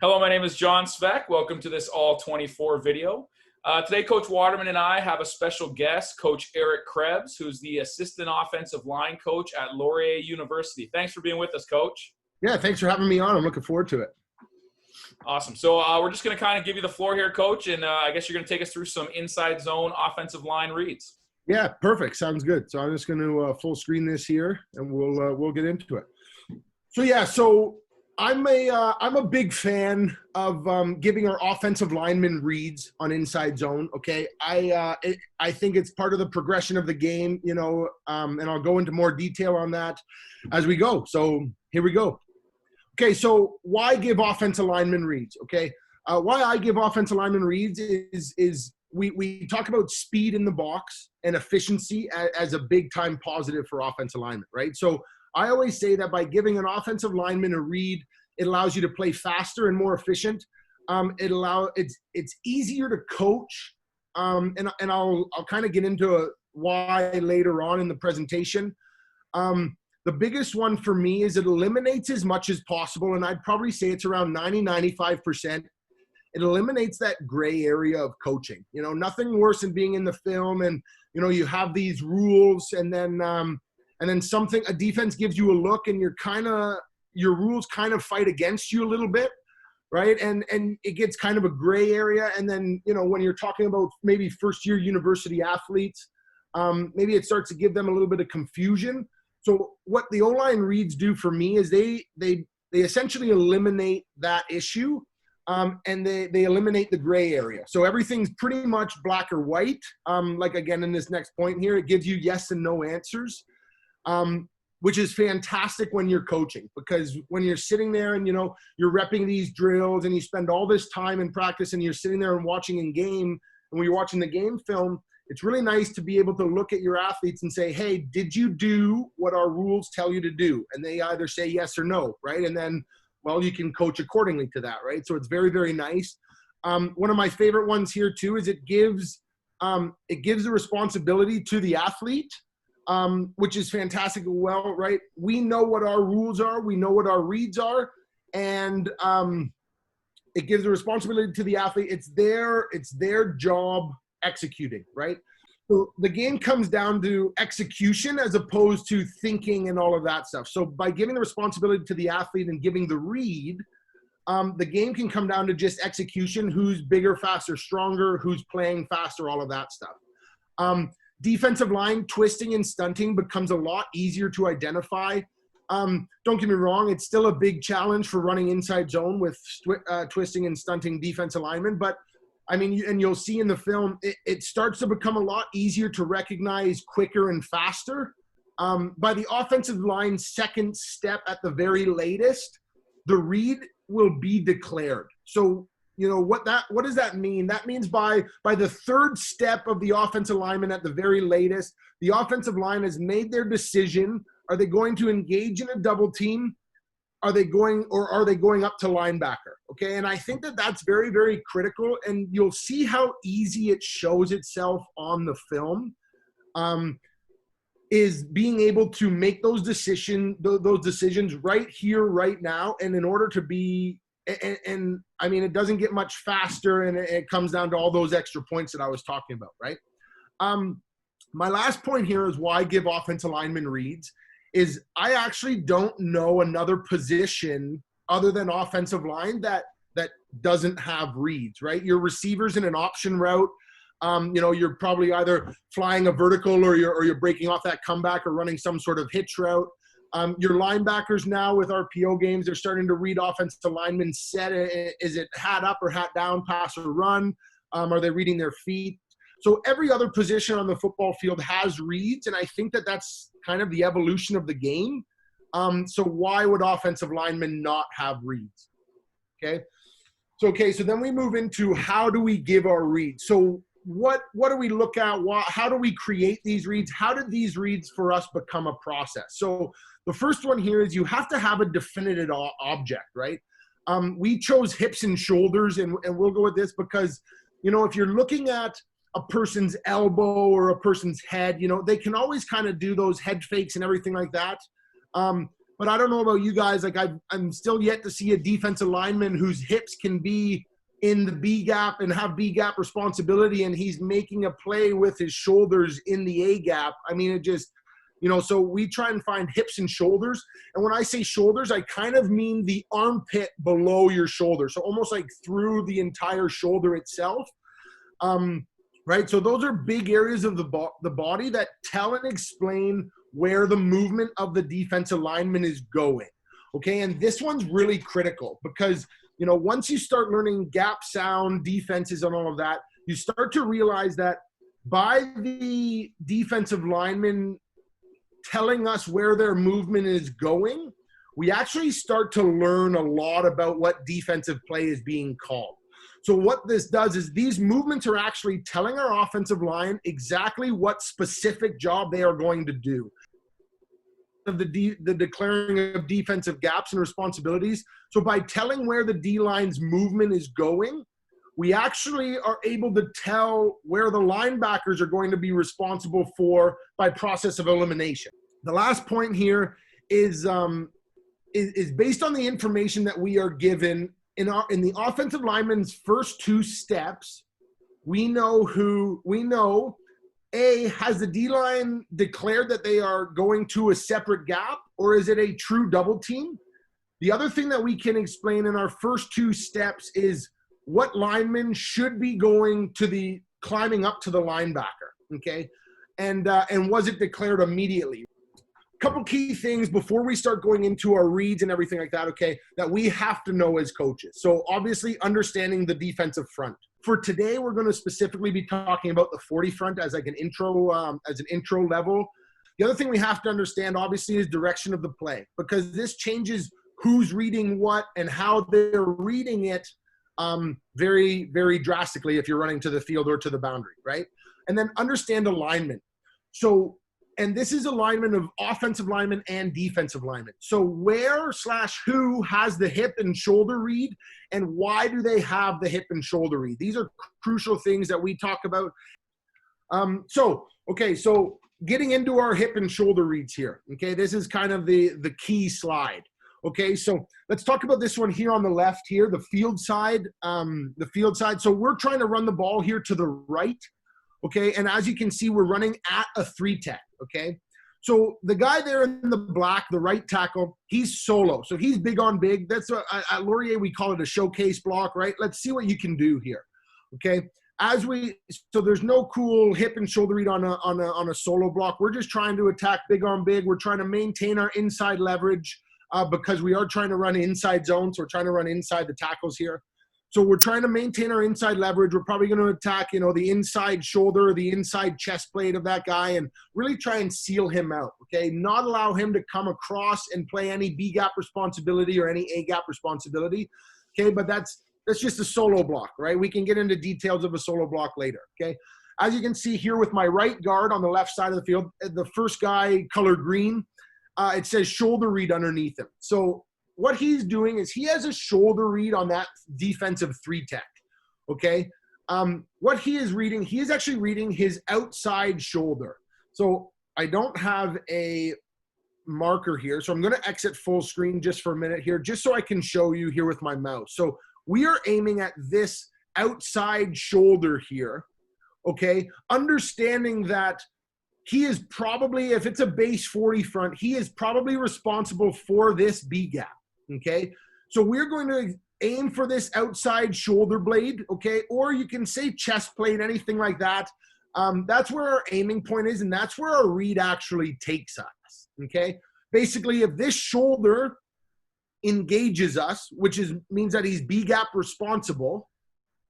Hello, my name is John Sveck. Welcome to this ALL24 video. Today, Coach Waterman and I have a special guest, Coach Erik Krebs, who's the Assistant Offensive Line Coach at Laurier University. Thanks for being with us, Coach. Yeah, thanks for having me on. I'm looking forward to it. Awesome. So we're just going to kind of give you the floor here, Coach, and I guess you're going to take us through some inside zone offensive line reads. Yeah, perfect. Sounds good. So I'm just going to full screen this here, and we'll get into it. So I'm a big fan of giving our offensive linemen reads on inside zone. Okay, I think it's part of the progression of the game, and I'll go into more detail on that as we go. So here we go. Okay, so why give offensive linemen reads? Okay, why I give offensive linemen reads is we talk about speed in the box and efficiency as a big time positive for offensive linemen, right? So I always say that by giving an offensive lineman a read, it allows you to play faster and more efficient. It's easier to coach, and I'll kind of get into why later on in the presentation. The biggest one for me is it eliminates as much as possible, and I'd probably say it's around 90-95%. It eliminates that gray area of coaching. Nothing worse than being in the film and you have these rules, and then a defense gives you a look, and your rules kind of fight against you a little bit, right? And it gets kind of a gray area. And then, when you're talking about maybe first-year university athletes, maybe it starts to give them a little bit of confusion. So what the O-line reads do for me is they essentially eliminate that issue, and they eliminate the gray area. So everything's pretty much black or white. Like again, in this next point here, it gives you yes and no answers. Which is fantastic when you're coaching, because when you're sitting there and, you're repping these drills and you spend all this time in practice and you're sitting there and watching in game, and when you're watching the game film, it's really nice to be able to look at your athletes and say, hey, did you do what our rules tell you to do? And they either say yes or no, right? And then, well, you can coach accordingly to that, right? So it's very, very nice. One of my favorite ones here too is it gives the responsibility to the athlete, which is fantastic. Well, right? We know what our rules are. We know what our reads are. And it gives the responsibility to the athlete. It's their job executing, right? So the game comes down to execution as opposed to thinking and all of that stuff. So by giving the responsibility to the athlete and giving the read, the game can come down to just execution. Who's bigger, faster, stronger, who's playing faster, all of that stuff. Defensive line twisting and stunting becomes a lot easier to identify. Don't get me wrong, it's still a big challenge for running inside zone with twisting and stunting defensive linemen. But, I mean, and you'll see in the film, it starts to become a lot easier to recognize quicker and faster. By the offensive line's second step at the very latest, the read will be declared. So, what does that mean? That means by the third step of the offensive lineman at the very latest, the offensive line has made their decision. Are they going to engage in a double team? Are they going up to linebacker? Okay, and I think that that's very, very critical, and you'll see how easy it shows itself on the film. Is being able to make those decisions right here, right now, and in order to be. And I mean, it doesn't get much faster, and it comes down to all those extra points that I was talking about, right? My last point here is why give offensive linemen reads is I actually don't know another position other than offensive line that doesn't have reads, right? Your receivers in an option route, you're probably either flying a vertical or you're breaking off that comeback or running some sort of hitch route. Your linebackers now with RPO games, they're starting to read offensive linemen set. Is it hat up or hat down, pass or run? Are they reading their feet? So every other position on the football field has reads, and I think that that's kind of the evolution of the game. So why would offensive linemen not have reads? Okay. So then we move into how do we give our reads? So what do we look at? How do we create these reads? How did these reads for us become a process? So the first one here is you have to have a definitive object, right? We chose hips and shoulders, and we'll go with this because, if you're looking at a person's elbow or a person's head, they can always kind of do those head fakes and everything like that. but I don't know about you guys. Like I'm still yet to see a defensive lineman whose hips can be in the B gap and have B gap responsibility, and he's making a play with his shoulders in the A gap. I mean, it just, you know, so we try and find hips and shoulders. And when I say shoulders, I kind of mean the armpit below your shoulder. So almost like through the entire shoulder itself. Right. So those are big areas of the body that tell and explain where the movement of the defensive lineman is going. Okay. And this one's really critical because, you know, once you start learning gap sound, defenses, and all of that, you start to realize that by the defensive lineman telling us where their movement is going, we actually start to learn a lot about what defensive play is being called. So what this does is these movements are actually telling our offensive line exactly what specific job they are going to do. The declaring of defensive gaps and responsibilities. So by telling where the D-line's movement is going, we actually are able to tell where the linebackers are going to be responsible for by process of elimination. The last point here is based on the information that we are given in the offensive lineman's first two steps. We know A, has the D-line declared that they are going to a separate gap, or is it a true double team? The other thing that we can explain in our first two steps is what lineman should be going to climbing up to the linebacker, okay? And was it declared immediately? A couple key things before we start going into our reads and everything like that, okay, that we have to know as coaches. So obviously understanding the defensive front. For today, we're going to specifically be talking about the 40 front as like an intro level. The other thing we have to understand, obviously, is direction of the play, because this changes who's reading what and how they're reading it very, very drastically if you're running to the field or to the boundary, right? And then understand alignment. So, and this is alignment of offensive linemen and defensive linemen. So where/who has the hip and shoulder read, and why do they have the hip and shoulder read? These are crucial things that we talk about. So getting into our hip and shoulder reads here. Okay, this is kind of the key slide. Okay, so let's talk about this one here on the left here, the field side. So we're trying to run the ball here to the right. Okay, and as you can see, we're running at a 3-tech, okay? So the guy there in the black, the right tackle, he's solo. So he's big on big. That's at Laurier, we call it a showcase block, right? Let's see what you can do here, okay? So there's no cool hip and shoulder read on a solo block. We're just trying to attack big on big. We're trying to maintain our inside leverage because we are trying to run inside zone. So we're trying to run inside the tackles here. So we're trying to maintain our inside leverage. We're probably going to attack, you know, the inside shoulder, the inside chest plate of that guy, and really try and seal him out, okay? Not allow him to come across and play any B gap responsibility or any A gap responsibility, okay? But that's just a solo block, right? We can get into details of a solo block later, okay? As you can see here with my right guard on the left side of the field, the first guy colored green, it says shoulder read underneath him. So what he's doing is he has a shoulder read on that defensive 3-tech, okay? What he is reading, he is actually reading his outside shoulder. So I don't have a marker here, so I'm going to exit full screen just for a minute here, just so I can show you here with my mouse. So we are aiming at this outside shoulder here, okay? Understanding that he is probably, if it's a base 40 front, he is probably responsible for this B gap. Okay, so we're going to aim for this outside shoulder blade, okay, or you can say chest plate, anything like that. That's where our aiming point is, and that's where our read actually takes us, okay? Basically, if this shoulder engages us, which means that he's B-gap responsible,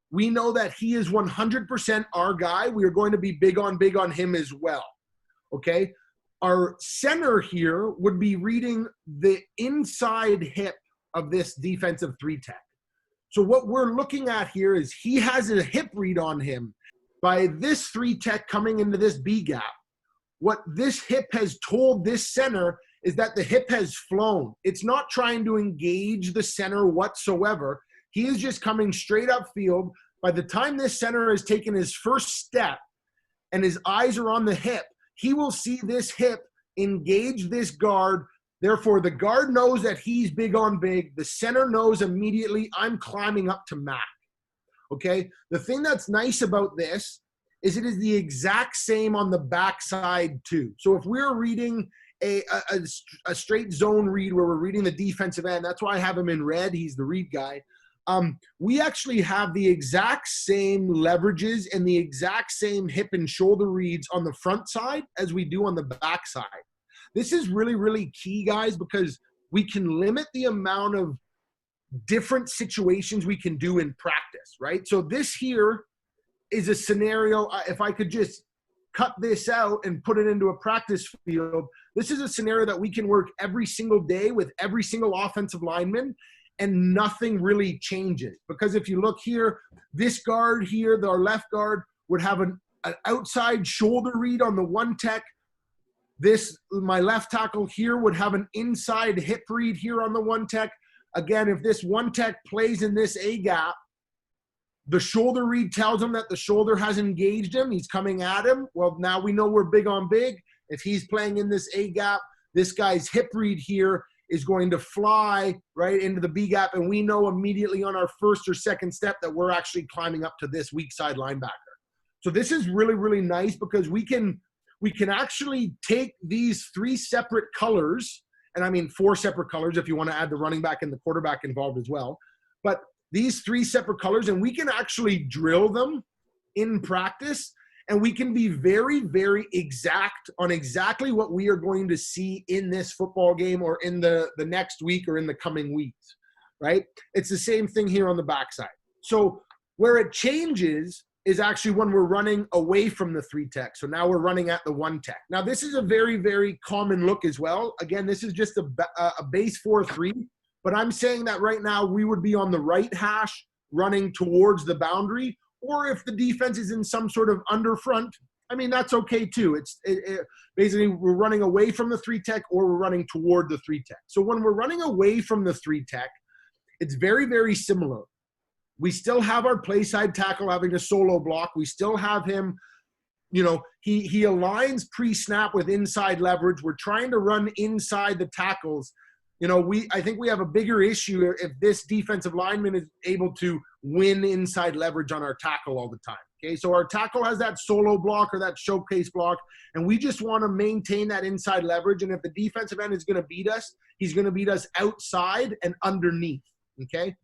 we know that he is 100% our guy. We are going to be big on him as well, okay? Our center here would be reading the inside hip of this defensive 3-tech. So what we're looking at here is he has a hip read on him. By this 3-tech coming into this B gap, what this hip has told this center is that the hip has flown. It's not trying to engage the center whatsoever. He is just coming straight up field. By the time this center has taken his first step and his eyes are on the hip, he will see this hip engage this guard Therefore, the guard knows that he's big on big. The center knows immediately I'm climbing up to Mac. Okay? The thing that's nice about this is it is the exact same on the backside too. So if we're reading a straight zone read where we're reading the defensive end, that's why I have him in red. He's the read guy. We actually have the exact same leverages and the exact same hip and shoulder reads on the front side as we do on the back side. This is really, really key, guys, because we can limit the amount of different situations we can do in practice, right? So this here is a scenario, if I could just cut this out and put it into a practice field, this is a scenario that we can work every single day with every single offensive lineman, and nothing really changes. Because if you look here, this guard here, our left guard, would have an outside shoulder read on the one tech. My left tackle here would have an inside hip read here on the one tech. Again, if this one tech plays in this A gap, the shoulder read tells him that the shoulder has engaged him. He's coming at him. Well, now we know we're big on big. If he's playing in this A gap, this guy's hip read here is going to fly right into the B gap. And we know immediately on our first or second step that we're actually climbing up to this weak side linebacker. So this is really, really nice because we can actually take these three separate colors, and I mean 4 separate colors if you want to add the running back and the quarterback involved as well. But these 3 separate colors, and we can actually drill them in practice, and we can be very, very exact on exactly what we are going to see in this football game or in the next week or in the coming weeks, right? It's the same thing here on the backside. So where it changes is actually when we're running away from the 3 tech. So now we're running at the 1 tech. Now this is a very, very common look as well. Again, this is just a base 4-3, but I'm saying that right now we would be on the right hash running towards the boundary, or if the defense is in some sort of underfront, I mean, that's okay too. Basically we're running away from the 3 tech or we're running toward the 3 tech. So when we're running away from the 3 tech, it's very, very similar. We still have our play side tackle having a solo block. We still have him, you know, he aligns pre-snap with inside leverage. We're trying to run inside the tackles. You know, I think we have a bigger issue if this defensive lineman is able to win inside leverage on our tackle all the time. Okay, so our tackle has that solo block or that showcase block, and we just want to maintain that inside leverage. And if the defensive end is going to beat us, he's going to beat us outside and underneath. Okay.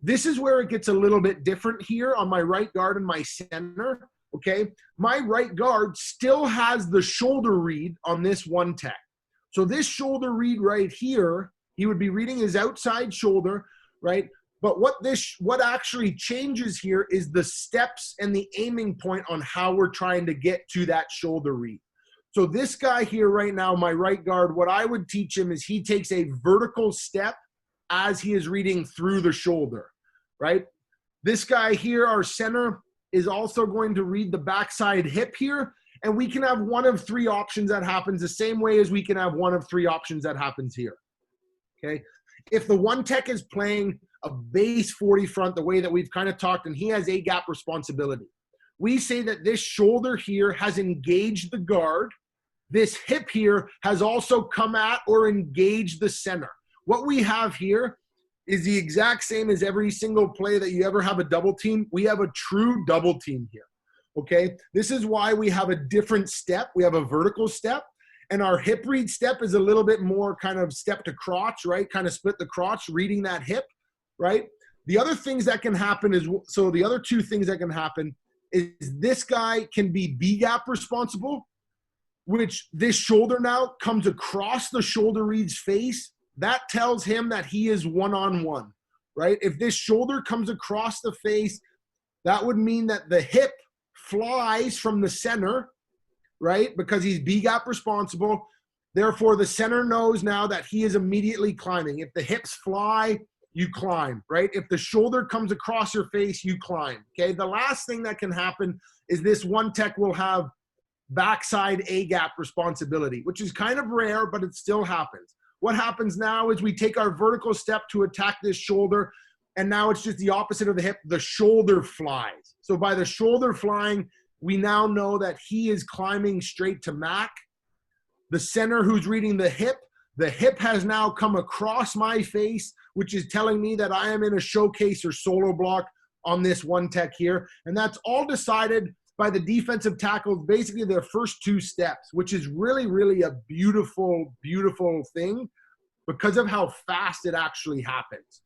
This is where it gets a little bit different here on my right guard and my center, okay? My right guard still has the shoulder read on this 1 tech. So this shoulder read right here, he would be reading his outside shoulder, right? But what actually changes here is the steps and the aiming point on how we're trying to get to that shoulder read. So this guy here right now, my right guard, what I would teach him is he takes a vertical step as he is reading through the shoulder, right? This guy here, our center, is also going to read the backside hip here, and we can have one of 3 options that happens the same way as we can have one of 3 options that happens here, okay? If the 1 tech is playing a base 40 front, the way that we've kind of talked, and he has A gap responsibility, we say that this shoulder here has engaged the guard. This hip here has also come at or engaged the center. What we have here is the exact same as every single play that you ever have a double team. We have a true double team here, okay? This is why we have a different step. We have a vertical step, and our hip read step is a little bit more kind of step to crotch, right? Kind of split the crotch, reading that hip, right? The other things that can happen is, so the other 2 things that can happen is this guy can be B-gap responsible, which this shoulder now comes across the shoulder read's face. That tells him that he is one-on-one, right? If this shoulder comes across the face, that would mean that the hip flies from the center, right? Because he's B-gap responsible. Therefore, the center knows now that he is immediately climbing. If the hips fly, you climb, right? If the shoulder comes across your face, you climb, okay? The last thing that can happen is this 1 tech will have backside A-gap responsibility, which is kind of rare, but it still happens. What happens now is we take our vertical step to attack this shoulder, and now it's just the opposite of the hip. The shoulder flies. So by the shoulder flying, we now know that he is climbing straight to Mac. The center who's reading the hip The hip has now come across my face, which is telling me that I am in a showcase or solo block on this one tech here. And that's all decided by the defensive tackle, basically their first 2 steps, which is really, really a beautiful, beautiful thing because of how fast it actually happens,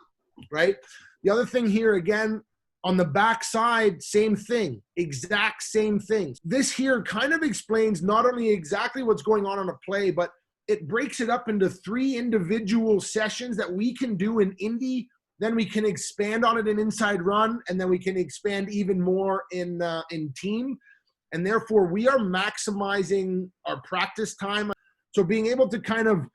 right? The other thing here, again, on the back side, same thing, exact same things. This here kind of explains not only exactly what's going on a play, but it breaks it up into 3 individual sessions that we can do in indie. Then we can expand on it in inside run, and then we can expand even more in team. And therefore, we are maximizing our practice time. So being able to kind of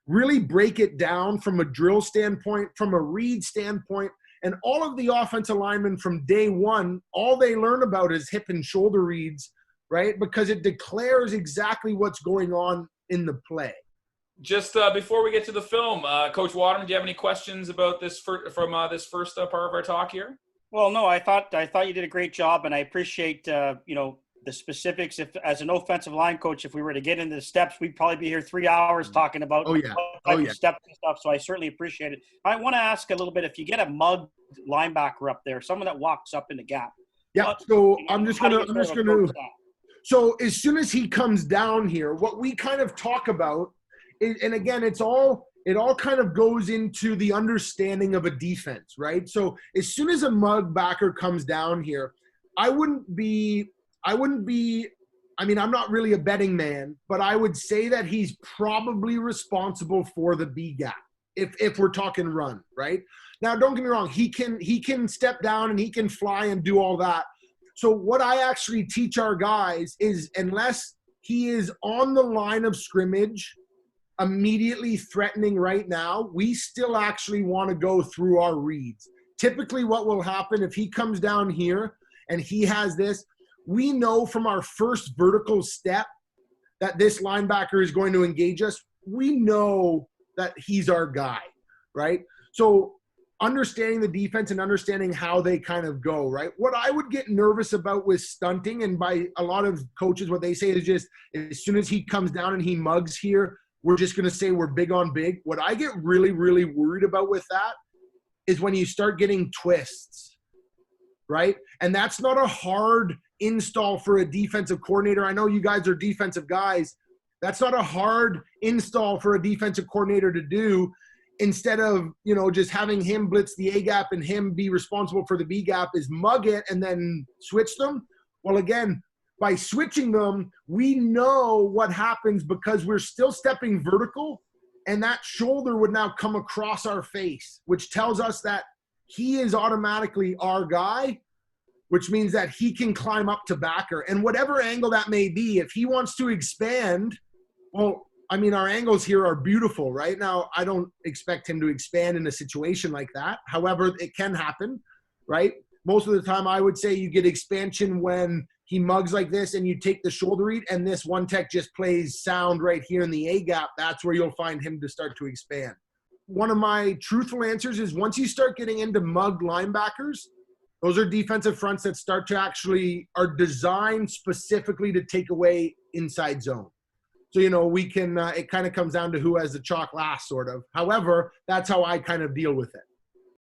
really break it down from a drill standpoint, from a read standpoint, and all of the offensive linemen from day one, all they learn about is hip and shoulder reads, right? Because it declares exactly what's going on in the play. Just before we get to the film, Coach Waterman, do you have any questions about this from this first part of our talk here? Well, no, I thought you did a great job, and I appreciate the specifics. If as an offensive line coach, if we were to get into the steps, we'd probably be here 3 hours talking about steps and stuff. So I certainly appreciate it. I want to ask a little bit: if you get a mugged linebacker up there, someone that walks up in the gap. Yeah. So I'm just gonna. So as soon as he comes down here, what we kind of talk about. And again, it all kind of goes into the understanding of a defense, right? So as soon as a mug backer comes down here, I wouldn't be, I mean, I'm not really a betting man, but I would say that he's probably responsible for the B gap if we're talking run, right? Now, don't get me wrong, he can step down and he can fly and do all that. So what I actually teach our guys is unless he is on the line of scrimmage, immediately threatening right now, we still actually want to go through our reads. Typically what will happen if he comes down here and he has this, we know from our first vertical step that this linebacker is going to engage us. We know that he's our guy, right? So understanding the defense and understanding how they kind of go, right? What I would get nervous about with stunting, and by a lot of coaches, what they say is just as soon as he comes down and he mugs here, we're just going to say we're big on big. What I get really, really worried about with that is when you start getting twists, right? And that's not a hard install for a defensive coordinator. I know you guys are defensive guys. That's not a hard install for a defensive coordinator to do. Instead of, just having him blitz the A gap and him be responsible for the B gap, is mug it and then switch them. Well, again, by switching them, we know what happens because we're still stepping vertical, and that shoulder would now come across our face, which tells us that he is automatically our guy, which means that he can climb up to backer. And whatever angle that may be, if he wants to expand, well, I mean, our angles here are beautiful, right? Now, I don't expect him to expand in a situation like that. However, it can happen, right? Most of the time, I would say you get expansion when he mugs like this and you take the shoulder read and this one tech just plays sound right here in the A gap. That's where you'll find him to start to expand. One of my truthful answers is once you start getting into mugged linebackers, those are defensive fronts that start to actually are designed specifically to take away inside zone. So, we can, it kind of comes down to who has the chalk last sort of. However, that's how I kind of deal with it.